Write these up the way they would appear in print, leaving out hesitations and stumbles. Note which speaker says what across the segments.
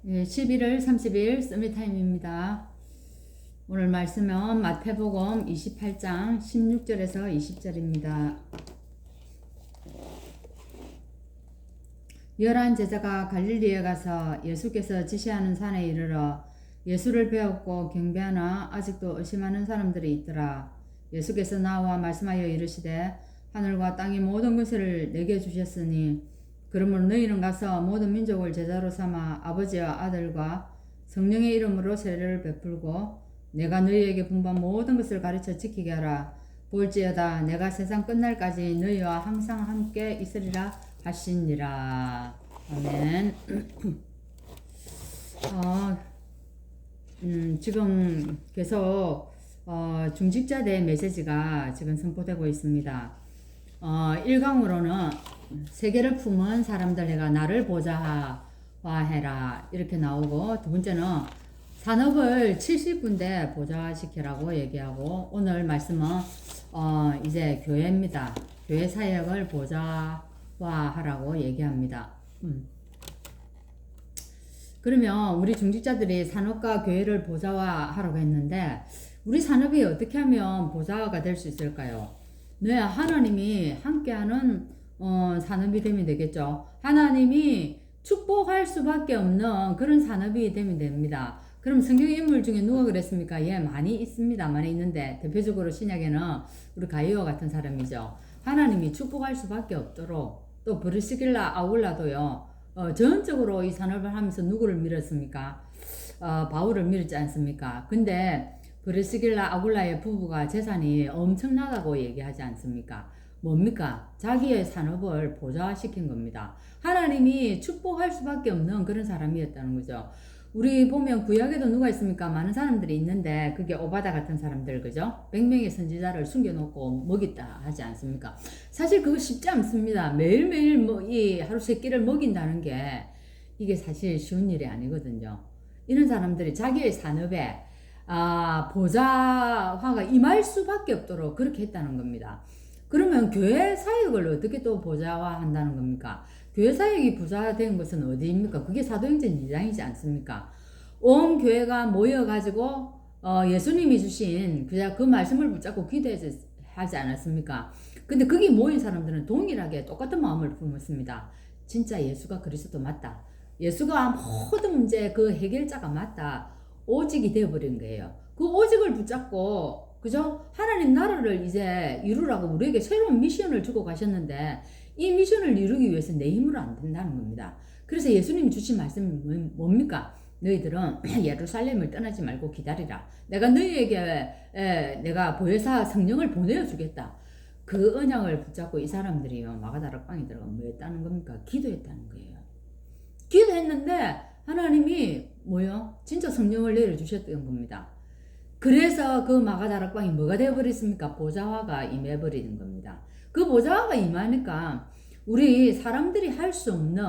Speaker 1: 예, 11월 30일 서밋타임입니다. 오늘 말씀은 마태복음 28장 16절에서 20절입니다. 열한 제자가 갈릴리에 가서 예수께서 지시하는 산에 이르러 예수를 배웠고 경배하나 아직도 의심하는 사람들이 있더라. 예수께서 나와 말씀하여 이르시되 하늘과 땅의 모든 것을 내게 주셨으니 그러므로 너희는 가서 모든 민족을 제자로 삼아 아버지와 아들과 성령의 이름으로 세례를 베풀고 내가 너희에게 분부한 모든 것을 가르쳐 지키게 하라. 볼지어다 내가 세상 끝날까지 너희와 항상 함께 있으리라 하시니라. 아멘. 지금 계속 중직자 대 메시지가 지금 선포되고 있습니다. 1강으로는 세계를 품은 사람들 내가 나를 보좌화해라 이렇게 나오고, 두 번째는 산업을 70군데 보좌시키라고 얘기하고, 오늘 말씀은 이제 교회입니다. 교회 사역을 보좌화하라고 얘기합니다. 그러면 우리 중직자들이 산업과 교회를 보좌화하라고 했는데, 우리 산업이 어떻게 하면 보좌화가 될 수 있을까요? 네, 하나님이 함께하는 산업이 되면 되겠죠. 하나님이 축복할 수밖에 없는 그런 산업이 되면 됩니다. 그럼 성경 인물 중에 누가 그랬습니까? 예, 많이 있습니다. 많이 있는데 대표적으로 신약에는 우리 가이오와 같은 사람이죠. 하나님이 축복할 수밖에 없도록, 또 브리스길라 아굴라도요, 전적으로 이 산업을 하면서 누구를 밀었습니까? 바울을 밀었지 않습니까? 근데 브리스길라 아굴라의 부부가 재산이 엄청나다고 얘기하지 않습니까? 뭡니까? 자기의 산업을 보좌시킨 겁니다. 하나님이 축복할 수밖에 없는 그런 사람이었다는 거죠. 우리 보면 구약에도 누가 있습니까? 많은 사람들이 있는데 그게 오바다 같은 사람들, 그죠? 100명의 선지자를 숨겨놓고 먹였다 하지 않습니까? 사실 그거 쉽지 않습니다. 매일매일 이 하루 세 끼를 먹인다는 게 이게 사실 쉬운 일이 아니거든요. 이런 사람들이 자기의 산업에 보좌화가 임할 수밖에 없도록 그렇게 했다는 겁니다. 그러면 교회 사역을 어떻게 또 보좌화 한다는 겁니까? 교회 사역이 보좌화된 것은 어디입니까? 그게 사도행전 2장이지 않습니까? 온 교회가 모여가지고 예수님이 주신 그 말씀을 붙잡고 기도하지 않았습니까? 근데 거기 모인 사람들은 동일하게 똑같은 마음을 품었습니다. 진짜 예수가 그리스도 맞다. 예수가 모든 문제 그 해결자가 맞다. 오직이 되어버린 거예요. 그 오직을 붙잡고, 그죠? 하나님 나라를 이제 이루라고 우리에게 새로운 미션을 주고 가셨는데, 이 미션을 이루기 위해서 내 힘으로 안 된다는 겁니다. 그래서 예수님이 주신 말씀이 뭡니까? 너희들은 예루살렘을 떠나지 말고 기다리라. 내가 너희에게 내가 보혜사 성령을 보내어 주겠다. 그 언약을 붙잡고 이 사람들이요, 마가다락방에 들어가 뭐 했다는 겁니까? 기도했다는 거예요. 기도했는데 하나님이 뭐요? 진짜 성령을 내려주셨던 겁니다. 그래서 그 마가다락방이 뭐가 되어버렸습니까? 보좌화가 임해버리는 겁니다. 그 보좌화가 임하니까 우리 사람들이 할 수 없는,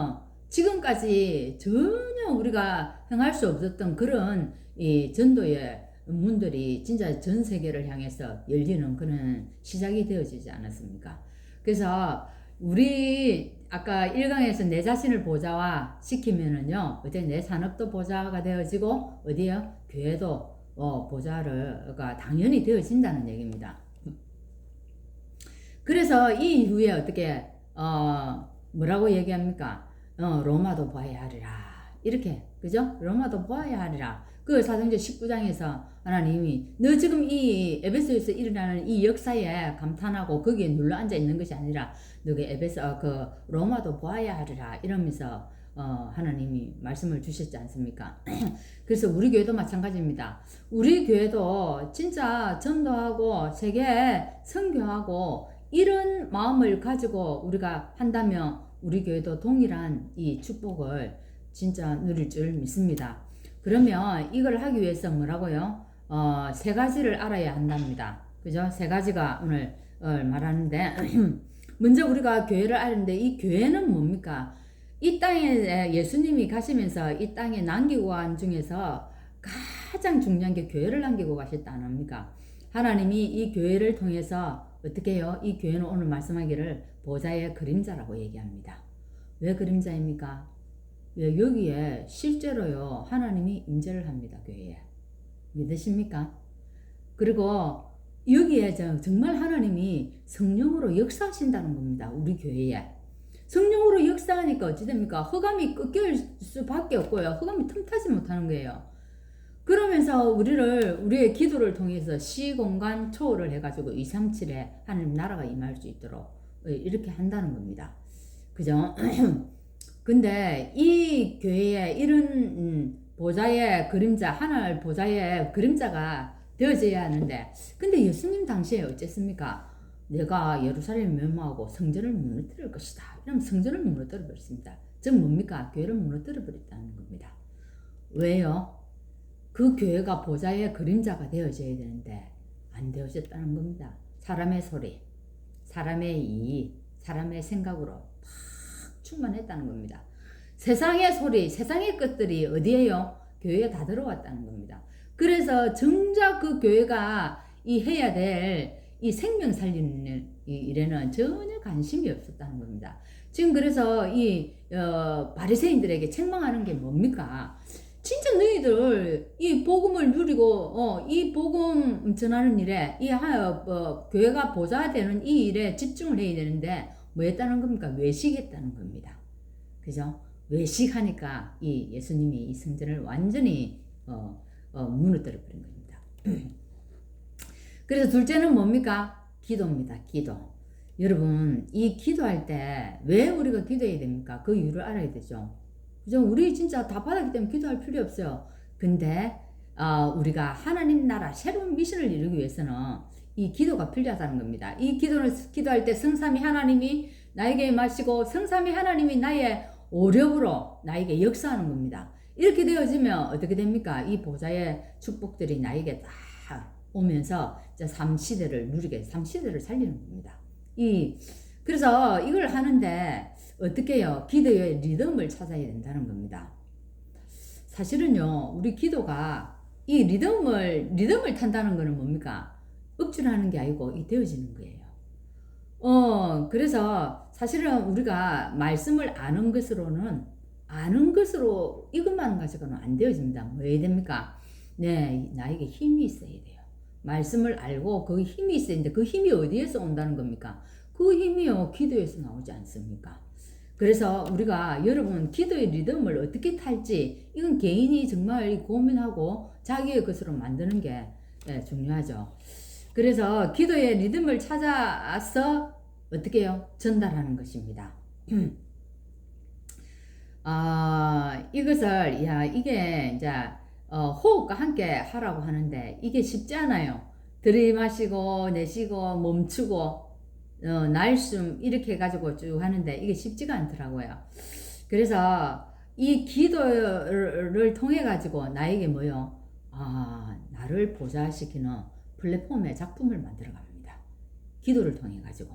Speaker 1: 지금까지 전혀 우리가 행할 수 없었던 그런 이 전도의 문들이 진짜 전 세계를 향해서 열리는 그런 시작이 되어지지 않았습니까? 그래서 우리 아까 1강에서 내 자신을 보좌화 시키면은요, 어제 내 산업도 보좌화가 되어지고, 어디요? 교회도 보좌가 당연히 되어진다는 얘기입니다. 그래서 이 이후에 어떻게 뭐라고 얘기합니까? 로마도 보아야 하리라. 이렇게, 그죠? 로마도 보아야 하리라. 그 사도행전 19장에서 하나님이 너 지금 이 에베소에서 일어나는 이 역사에 감탄하고 거기에 눌러 앉아 있는 것이 아니라 너가 에베소 그 로마도 보아야 하리라 이러면서 하나님이 말씀을 주셨지 않습니까? 그래서 우리 교회도 마찬가지입니다. 우리 교회도 진짜 전도하고 세계에 선교하고 이런 마음을 가지고 우리가 한다면 우리 교회도 동일한 이 축복을 진짜 누릴 줄 믿습니다. 그러면 이걸 하기 위해서 뭐라고요? 세 가지를 알아야 한답니다. 그죠? 세 가지가 오늘 말하는데 먼저 우리가 교회를 아는데, 이 교회는 뭡니까? 이 땅에 예수님이 가시면서 이 땅에 남기고 간 중에서 가장 중요한 게 교회를 남기고 가셨다 안 합니까? 하나님이 이 교회를 통해서 어떻게 해요? 이 교회는 오늘 말씀하기를 보좌의 그림자라고 얘기합니다. 왜 그림자입니까? 예, 여기에 실제로요 하나님이 임재를 합니다. 교회에. 믿으십니까? 그리고 여기에 정말 하나님이 성령으로 역사하신다는 겁니다. 우리 교회에. 성령으로 역사하니까 어찌 됩니까? 흑암이 꺾일 수밖에 없고요. 흑암이 틈타지 못하는 거예요. 그러면서 우리의 기도를 통해서 시공간 초월을 해가지고 237에 하나님 나라가 임할 수 있도록 이렇게 한다는 겁니다. 그죠? 근데 이 교회에 이런 보좌의 그림자, 하늘 보좌의 그림자가 되어져야 하는데, 근데 예수님 당시에 어쨌습니까? 내가 예루살렘 멸망하고 성전을 무너뜨릴 것이다. 이러면 성전을 무너뜨려 버렸습니다. 즉 뭡니까? 교회를 무너뜨려 버렸다는 겁니다. 왜요? 그 교회가 보좌의 그림자가 되어져야 되는데 안 되어졌다는 겁니다. 사람의 소리, 사람의 이익, 사람의 생각으로 막 충만했다는 겁니다. 세상의 소리, 세상의 것들이 어디에요? 교회에 다 들어왔다는 겁니다. 그래서 정작 그 교회가 이 해야 될 이 생명 살리는 일에는 전혀 관심이 없었다는 겁니다. 지금 그래서 이 바리새인들에게 책망하는 게 뭡니까? 진짜 너희들 이 복음을 누리고 이 복음 전하는 일에 교회가 보좌되는 이 일에 집중을 해야 되는데 뭐 했다는 겁니까? 외식했다는 겁니다. 그죠? 외식하니까 이 예수님이 이 성전을 완전히 무너뜨려 버린 겁니다. 그래서 둘째는 뭡니까? 기도입니다. 기도. 여러분 이 기도할 때 왜 우리가 기도해야 됩니까? 그 이유를 알아야 되죠. 그죠? 우리 진짜 다 받았기 때문에 기도할 필요 없어요. 근데 우리가 하나님 나라 새로운 미션을 이루기 위해서는 이 기도가 필요하다는 겁니다. 이 기도를 기도할 때 성삼위 하나님이 나에게 임하시고 성삼위 하나님이 나의 오력으로 나에게 역사하는 겁니다. 이렇게 되어지면 어떻게 됩니까? 이 보좌의 축복들이 나에게 다 오면서 이제 3시대를 누리게 3시대를 살리는 겁니다. 그래서 이걸 하는데 어떻게 해요? 기도의 리듬을 찾아야 된다는 겁니다. 사실은요, 우리 기도가 이 리듬을 탄다는 것은 뭡니까? 억지로 하는 게 아니고 이 되어지는 거예요. 그래서 사실은 우리가 말씀을 아는 것으로 이것만 가지고는 안 되어집니다. 뭐 해야 됩니까? 네, 나에게 힘이 있어야 돼요. 말씀을 알고 그 힘이 있어야 되는데 그 힘이 어디에서 온다는 겁니까? 그 힘이요, 기도에서 나오지 않습니까? 그래서 우리가 여러분 기도의 리듬을 어떻게 탈지 이건 개인이 정말 고민하고 자기의 것으로 만드는 게 중요하죠. 그래서 기도의 리듬을 찾아서 어떻게 해요? 전달하는 것입니다. 이게 이제 호흡과 함께 하라고 하는데 이게 쉽지 않아요. 들이마시고 내쉬고 멈추고 날숨 이렇게 해가지고 쭉 하는데 이게 쉽지가 않더라고요. 그래서 이 기도를 통해 가지고 나에게 뭐요? 나를 보좌시키는 플랫폼의 작품을 만들어 갑니다. 기도를 통해 가지고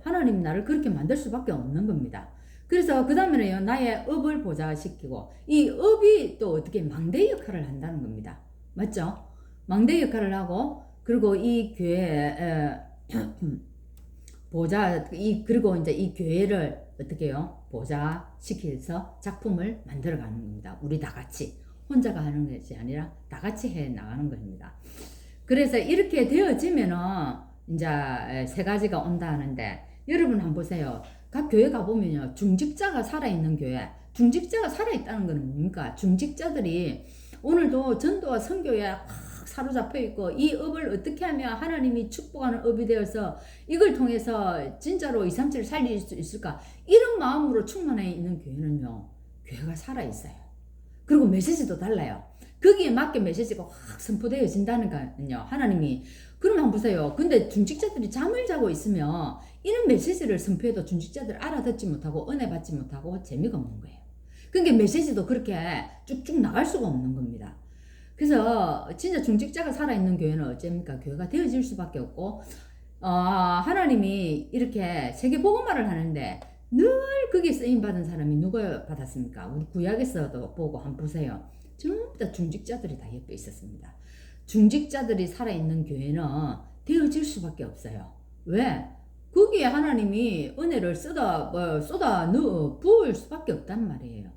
Speaker 1: 하나님 나를 그렇게 만들 수밖에 없는 겁니다. 그래서 그 다음에는요, 나의 업을 보좌시키고, 이 업이 또 어떻게 망대 역할을 한다는 겁니다. 맞죠? 망대 역할을 하고, 그리고 이 교회, 그리고 이제 이 교회를 어떻게 해요? 보좌시켜서 작품을 만들어가는 겁니다. 우리 다 같이. 혼자가 하는 것이 아니라 다 같이 해 나가는 겁니다. 그래서 이렇게 되어지면은, 이제 세 가지가 온다 하는데, 여러분 한번 보세요. 각 교회 가보면요, 중직자가 살아있는 교회, 중직자가 살아있다는 건 뭡니까? 중직자들이 오늘도 전도와 선교에 확 사로잡혀 있고 이 업을 어떻게 하면 하나님이 축복하는 업이 되어서 이걸 통해서 진짜로 237을 살릴 수 있을까? 이런 마음으로 충만해 있는 교회는요, 교회가 살아있어요. 그리고 메시지도 달라요. 거기에 맞게 메시지가 확 선포되어진다는 거는요, 하나님이. 그러면 한번 보세요. 근데 중직자들이 잠을 자고 있으면 이런 메시지를 선포해도 중직자들 알아듣지 못하고 은혜 받지 못하고 재미가 없는 거예요. 그러니까 메시지도 그렇게 쭉쭉 나갈 수가 없는 겁니다. 그래서 진짜 중직자가 살아있는 교회는 어쩝니까? 교회가 되어질 수밖에 없고 하나님이 이렇게 세계복음화를 하는데 늘 거기에 쓰임받은 사람이 누가 받았습니까? 우리 구약에서도 보고 한번 보세요. 전부 다 중직자들이 다 옆에 있었습니다. 중직자들이 살아있는 교회는 되어질 수밖에 없어요. 왜? 거기에 하나님이 은혜를 쏟아 부을 수밖에 없단 말이에요.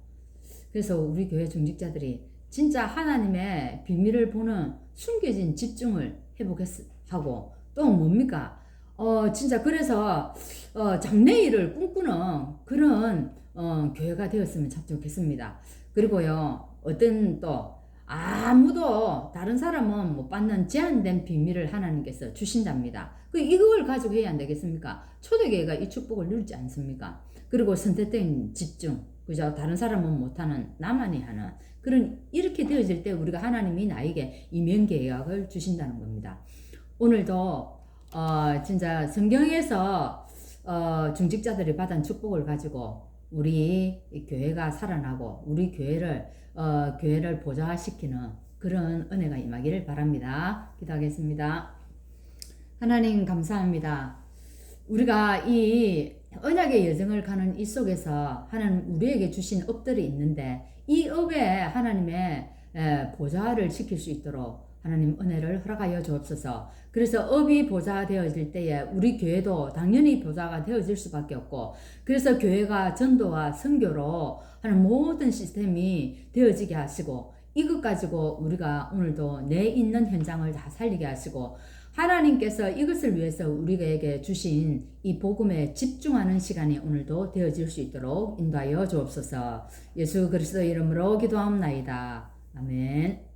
Speaker 1: 그래서 우리 교회 중직자들이 진짜 하나님의 비밀을 보는 숨겨진 집중을 회복하고 또 뭡니까? 진짜 그래서 장래일을 꿈꾸는 그런 교회가 되었으면 참 좋겠습니다. 그리고요, 어떤 또 아무도 다른 사람은 못 받는 제한된 비밀을 하나님께서 주신답니다. 이걸 가지고 해야 안 되겠습니까? 초대교회가 이 축복을 누리지 않습니까? 그리고 선택된 집중, 그죠? 다른 사람은 못하는 나만이 하는 그런 이렇게 되어질 때 우리가 하나님이 나에게 이면계약을 주신다는 겁니다. 오늘도 진짜 성경에서 중직자들이 받은 축복을 가지고 우리 교회가 살아나고 우리 교회를 보좌시키는 그런 은혜가 임하기를 바랍니다. 기도하겠습니다. 하나님 감사합니다. 우리가 이 언약의 여정을 가는 이 속에서 하나님 우리에게 주신 업들이 있는데 이 업에 하나님의 보좌를 지킬 수 있도록 하나님 은혜를 허락하여 주옵소서. 그래서 업이 보좌가 되어질 때에 우리 교회도 당연히 보좌가 되어질 수밖에 없고, 그래서 교회가 전도와 선교로 하는 모든 시스템이 되어지게 하시고, 이것 가지고 우리가 오늘도 내 있는 현장을 다 살리게 하시고, 하나님께서 이것을 위해서 우리에게 주신 이 복음에 집중하는 시간이 오늘도 되어질 수 있도록 인도하여 주옵소서. 예수 그리스도 이름으로 기도합나이다. 아멘.